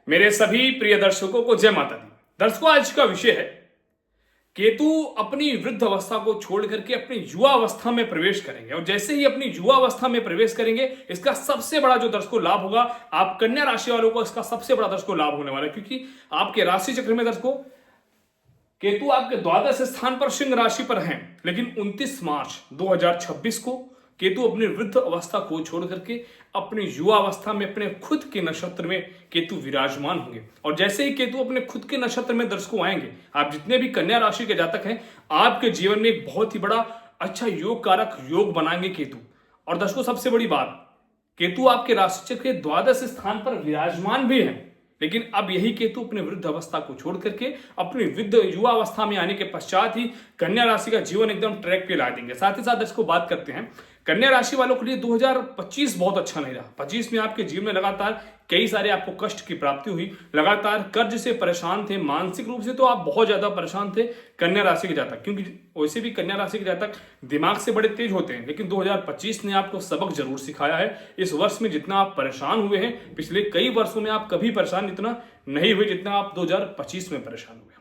मेरे सभी प्रिय दर्शकों को जय माता दी। दर्शकों, आज का विषय है केतु अपनी वृद्ध अवस्था को छोड़ करके अपनी युवा अवस्था में प्रवेश करेंगे। और जैसे ही अपनी युवा अवस्था में प्रवेश करेंगे, इसका सबसे बड़ा जो दर्शकों लाभ होगा, आप कन्या राशि वालों को इसका सबसे बड़ा दर्शकों लाभ होने वाला है। क्योंकि आपके राशि चक्र में दर्शकों केतु आपके द्वादश स्थान पर सिंह राशि पर हैं, लेकिन 29 मार्च 2026 को केतु अपनी वृद्ध अवस्था को छोड़ करके अपनी युवा अवस्था में अपने खुद के नक्षत्र में केतु विराजमान होंगे। और जैसे ही केतु अपने खुद के नक्षत्र में दर्शकों आएंगे, आप जितने भी कन्या राशि के जातक हैं, आपके जीवन में एक बहुत ही बड़ा अच्छा योग कारक योग बनाएंगे केतु। और दर्शकों, सबसे बड़ी बात, केतु आपके राशि चक्र के द्वादश स्थान पर विराजमान भी है, लेकिन अब यही केतु अपने वृद्ध अवस्था को छोड़ करके अपनी वृद्ध युवा अवस्था में आने के पश्चात ही कन्या राशि का जीवन एकदम ट्रैक पे ला देंगे। साथ ही साथ इसको बात करते हैं, कन्या राशि वालों के लिए 2025 बहुत अच्छा नहीं रहा। 25 में आपके जीवन में लगातार कई सारे आपको कष्ट की प्राप्ति हुई, लगातार कर्ज से परेशान थे, मानसिक रूप से तो आप बहुत ज्यादा परेशान थे कन्या राशि के जातक। क्योंकि वैसे भी कन्या राशि के जातक दिमाग से बड़े तेज होते हैं, लेकिन 2025 ने आपको सबक जरूर सिखाया है। इस वर्ष में जितना आप परेशान हुए हैं, पिछले कई वर्षों में आप कभी परेशान इतना नहीं हुए जितना आप 2025 में परेशान हुए।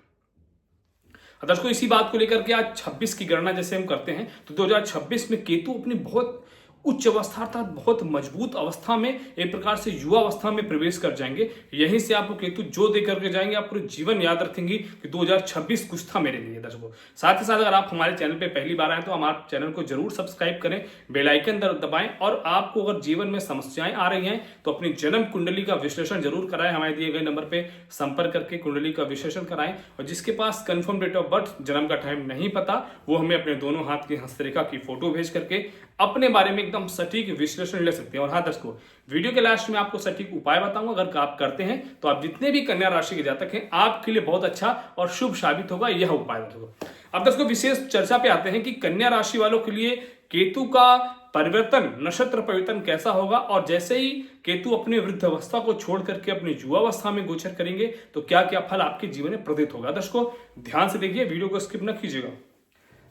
दर्शकों, इसी बात को लेकर के आज 26 की गणना जैसे हम करते हैं, तो 2026 में केतु अपनी बहुत उच्च अवस्था अर्थात बहुत मजबूत अवस्था में एक प्रकार से युवा अवस्था में प्रवेश कर जाएंगे। यहीं से आपको केतु जो दे करके जाएंगे, आप पूरे जीवन याद रखेंगे कि 2026 कुछ था मेरे लिए। दर्शकों, साथ ही साथ अगर आप हमारे चैनल पे पहली बार आए तो हमारे चैनल को जरूर सब्सक्राइब करें, बेल आइकन दबाएं। और आपको अगर जीवन में समस्याएं आ रही हैं तो अपनी जन्म कुंडली का विश्लेषण जरूर कराएं। हमारे दिए गए नंबर पर संपर्क करके कुंडली का विश्लेषण कराएं। और जिसके पास कंफर्म डेट ऑफ बर्थ, जन्म का टाइम नहीं पता, वो हमें अपने दोनों हाथ की हस्तरेखा की फोटो भेज करके अपने बारे में एकदम सटीक विश्लेषण ले सकते हैं। और हाँ दर्शकों, वीडियो के लास्ट में आपको सटीक उपाय बताऊंगा। अगर आप करते हैं तो आप जितने भी कन्या राशि के जातक हैं, आपके लिए बहुत अच्छा और शुभ साबित होगा यह उपाय। अब दर्शकों, विशेष चर्चा पे आते हैं कि कन्या राशि वालों के लिए केतु का परिवर्तन, नक्षत्र परिवर्तन कैसा होगा। और जैसे ही केतु अपने वृद्ध अवस्था को छोड़ करके अपनी युवा अवस्था में गोचर करेंगे तो क्या क्या फल आपके जीवन में प्रदत्त होगा। दर्शकों, ध्यान से देखिए, वीडियो को स्किप न कीजिएगा।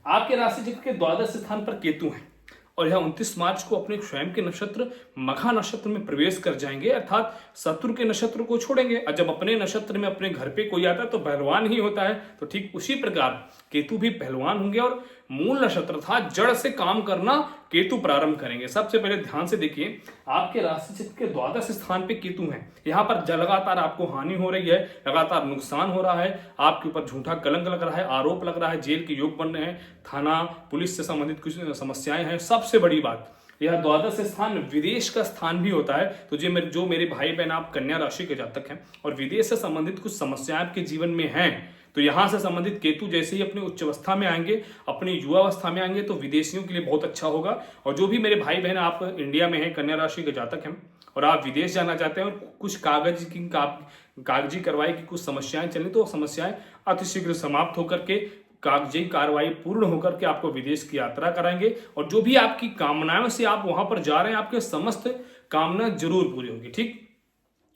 आपके राशि चक्र के द्वादश स्थान पर केतु है और यह 29 मार्च को अपने स्वयं के नक्षत्र मघा नक्षत्र में प्रवेश कर जाएंगे, अर्थात शत्रु के नक्षत्र को छोड़ेंगे। और जब अपने नक्षत्र में अपने घर पे कोई आता है तो पहलवान ही होता है, तो ठीक उसी प्रकार केतु भी पहलवान होंगे और मूल नक्षत्र था जड़ से काम करना केतु प्रारंभ करेंगे। सबसे पहले ध्यान से देखिए, आपके राशि चक्र के द्वादश स्थान पे केतु हैं। यहाँ पर लगातार आपको हानि हो रही है, लगातार नुकसान हो रहा है, आपके ऊपर झूठा कलंक लग रहा है, आरोप लग रहा है, जेल के योग बन रहे हैं, थाना पुलिस से संबंधित कुछ समस्याएं हैं। सबसे बड़ी बात, यह द्वादश स्थान विदेश का स्थान भी होता है। तो जो मेरे भाई बहन आप कन्या राशि के जातक हैं और विदेश से संबंधित कुछ समस्याएं आपके जीवन में हैं, तो यहां से संबंधित केतु जैसे ही अपनी उच्च अवस्था में आएंगे, अपनी युवा अवस्था में आएंगे, तो विदेशियों के लिए बहुत अच्छा होगा। और जो भी मेरे भाई बहन आप इंडिया में हैं, कन्या राशि के जातक हैं और आप विदेश जाना चाहते हैं और कुछ कागजी कार्रवाई की कुछ समस्याएं चलें, तो समस्याएं अतिशीघ्र समाप्त होकर के कागजी कार्रवाई पूर्ण होकर के आपको विदेश की यात्रा कराएंगे। और जो भी आपकी कामनाओं से आप वहां पर जा रहे हैं, आपके समस्त कामना जरूर पूरी होगी। ठीक,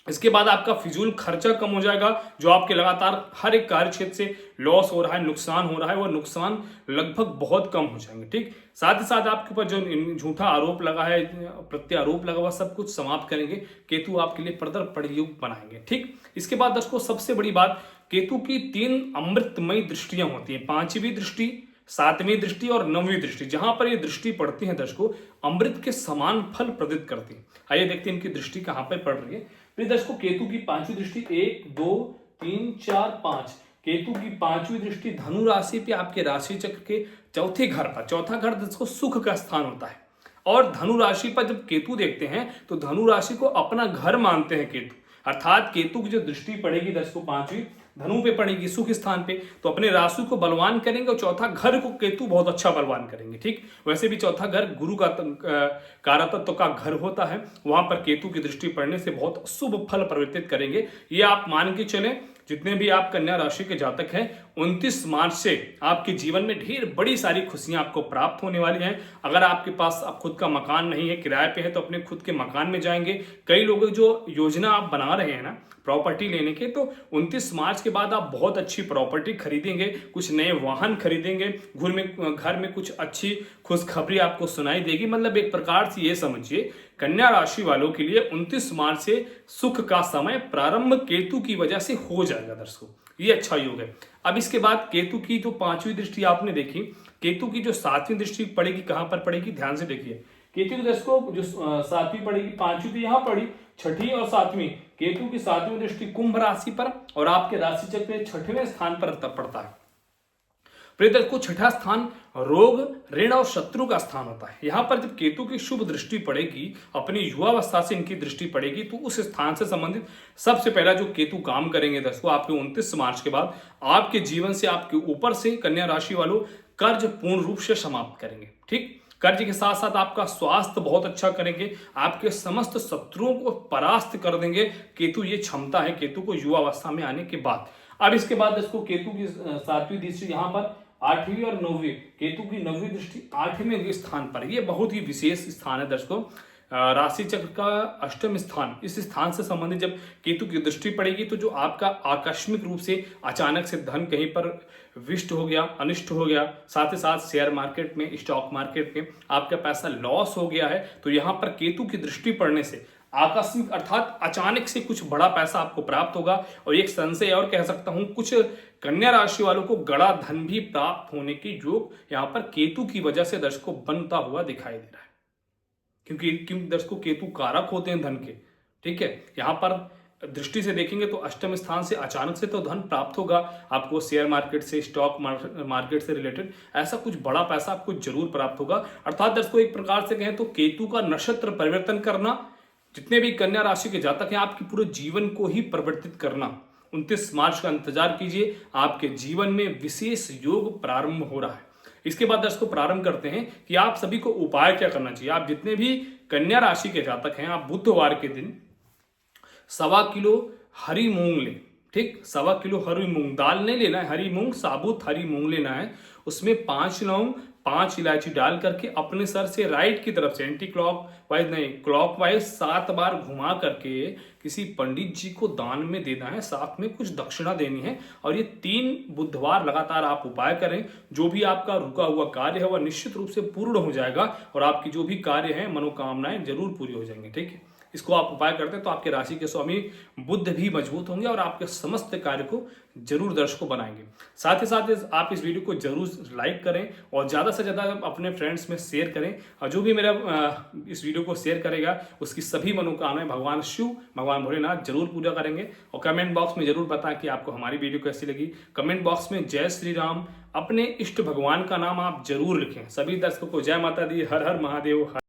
इसके बाद आपका फिजूल खर्चा कम हो जाएगा। जो आपके लगातार हर एक कार्य क्षेत्र से लॉस हो रहा है, नुकसान हो रहा है, वो नुकसान लगभग बहुत कम हो जाएंगे। ठीक, साथ ही साथ आपके ऊपर जो झूठा आरोप लगा है, प्रत्यारोप लगा हुआ, सब कुछ समाप्त करेंगे। केतु आपके लिए प्रयुक्त बनाएंगे। ठीक, इसके बाद दर्शकों, सबसे बड़ी बात, केतु की 3 अमृतमयी दृष्टियां होती हैं, 5वीं दृष्टि, 7वीं दृष्टि और 9वीं दृष्टि। जहां पर ये दृष्टि पड़ती है दर्शकों, अमृत के समान फल प्रदत्त करती है। आइए देखते हैं इनकी दृष्टि कहां पर पड़ रही है। प्रिय दर्शकों, केतु की 5वीं दृष्टि 1 2 3 4 5, केतु की 5वीं दृष्टि धनु राशि पे आपके राशि चक्र के चौथे घर पर। चौथा घर दर्शकों सुख का स्थान होता है। और धनु राशि पर जब केतु देखते हैं तो धनु राशि को अपना घर मानते हैं केतु, अर्थात केतु की जो दृष्टि पड़ेगी दर्शकों 5वीं धनु पे पड़ेगी, सुख स्थान पे, तो अपने राशि को बलवान करेंगे और चौथा घर को केतु बहुत अच्छा बलवान करेंगे। ठीक, वैसे भी चौथा घर गुरु का कारतत्व का घर होता है, वहां पर केतु की दृष्टि पड़ने से बहुत शुभ फल प्रवर्तित करेंगे। ये आप मान के चलें, जितने भी आप कन्या राशि के जातक हैं, 29 मार्च से आपके जीवन में ढेर बड़ी सारी खुशियां आपको प्राप्त होने वाली हैं। अगर आपके पास अब खुद का मकान नहीं है, किराए पे है, तो अपने खुद के मकान में जाएंगे। कई लोग जो योजना आप बना रहे हैं ना प्रॉपर्टी लेने के, तो 29 मार्च के बाद आप बहुत अच्छी प्रॉपर्टी खरीदेंगे, कुछ नए वाहन खरीदेंगे, घर में कुछ अच्छी खुशखबरी आपको सुनाई देगी। मतलब एक प्रकार से ये समझिए कन्या राशि वालों के लिए 29 मार्च से सुख का समय प्रारंभ केतु की वजह से हो जाएगा दर्शकों, ये अच्छा योग है। अब इसके बाद केतु की जो 5वीं दृष्टि आपने देखी, केतु की जो 7वीं दृष्टि पड़ेगी कहां पर पड़ेगी, ध्यान से देखिए। केतु की दर्शकों जो 7वीं पड़ेगी, 5वीं तो यहां पड़ी, 6ठी और 7वीं, केतु की 7वीं दृष्टि कुंभ राशि पर और आपके राशि चक्र में 6वें स्थान पर पड़ता है। प्रिय दर्शकों, 6ठा स्थान रोग, ऋण और शत्रु का स्थान होता है। यहां पर जब केतु की शुभ दृष्टि पड़ेगी, अपनी युवावस्था से इनकी दृष्टि पड़ेगी, तो उस स्थान से संबंधित सबसे पहला जो केतु काम करेंगे दर्शकों, आपके 29 मार्च के बाद आपके जीवन से, आपके ऊपर से, कन्या राशि वालों, कर्ज पूर्ण रूप से समाप्त करेंगे। ठीक, कर्ज के साथ साथ आपका स्वास्थ्य बहुत अच्छा करेंगे, आपके समस्त शत्रुओं को परास्त कर देंगे। केतु ये क्षमता है केतु को युवावस्था में आने के बाद। अब इसके बाद इसको केतु की 7वीं दृष्टि यहां पर 8वीं और 9वीं, केतु की 9वीं दृष्टि 8वें स्थान पर, यह बहुत ही विशेष स्थान है दर्शकों। राशि चक्र का 8वां स्थान, इस स्थान से संबंधित जब केतु की दृष्टि पड़ेगी तो जो आपका आकस्मिक रूप से अचानक से धन कहीं पर विष्ट हो गया, अनिष्ट हो गया, साथ ही साथ शेयर मार्केट में, स्टॉक मार्केट में आपका पैसा लॉस हो गया है, तो यहां पर केतु की दृष्टि पड़ने से आकस्मिक अर्थात अचानक से कुछ बड़ा पैसा आपको प्राप्त होगा। और एक संशय और कह सकता हूं, कुछ कन्या राशि वालों को गड़ा धन भी प्राप्त होने के योग यहां पर केतु की वजह से दर्शकों बनता हुआ दिखाई दे रहा है, क्योंकि दर्शकों केतु कारक होते हैं धन के। ठीक है, यहां पर दृष्टि से देखेंगे तो 8वें स्थान से अचानक से तो धन प्राप्त होगा आपको, शेयर मार्केट से, स्टॉक मार्केट से रिलेटेड ऐसा कुछ बड़ा पैसा आपको जरूर प्राप्त होगा। अर्थात दर्शकों एक प्रकार से कहें तो केतु का नक्षत्र परिवर्तन करना, जितने भी कन्या राशि के जातक हैं, आपके पूरे जीवन को ही परिवर्तित करना। 29 मार्च का इंतजार कीजिए, आपके जीवन में विशेष योग प्रारंभ हो रहा है। इसके बाद दर्शकों प्रारंभ करते हैं कि आप सभी को उपाय क्या करना चाहिए। आप जितने भी कन्या राशि के जातक हैं, आप बुधवार के दिन 1.25 किलो हरी मूंग लें। ठीक, 1.25 किलो हरी मूंग दाल नहीं लेना है, हरी मूंग, साबुत हरी मूंग लेना है। उसमें 5 लौंग, 5 इलायची डाल करके अपने सर से राइट की तरफ से, एंटी क्लॉक वाइज नहीं, क्लॉक वाइज 7 बार घुमा करके किसी पंडित जी को दान में देना है, साथ में कुछ दक्षिणा देनी है। और ये 3 बुधवार लगातार आप उपाय करें, जो भी आपका रुका हुआ कार्य है वह निश्चित रूप से पूर्ण हो जाएगा और आपकी जो भी कार्य है, मनोकामनाएं जरूर पूरी हो जाएंगी। ठीक है, इसको आप उपाय करते हैं तो आपके राशि के स्वामी बुध भी मजबूत होंगे और आपके समस्त कार्य को जरूर दर्शकों बनाएंगे। साथ ही साथ आप इस वीडियो को जरूर लाइक करें और ज़्यादा से ज़्यादा अपने फ्रेंड्स में शेयर करें। और जो भी मेरा इस वीडियो को शेयर करेगा उसकी सभी मनोकामनाएं भगवान शिव, भगवान भोलेनाथ जरूर पूरा करेंगे। और कमेंट बॉक्स में जरूर बताएं कि आपको हमारी वीडियो कैसी लगी। कमेंट बॉक्स में जय श्री राम, अपने इष्ट भगवान का नाम आप जरूर लिखें। सभी दर्शकों को जय माता दी, हर हर महादेव।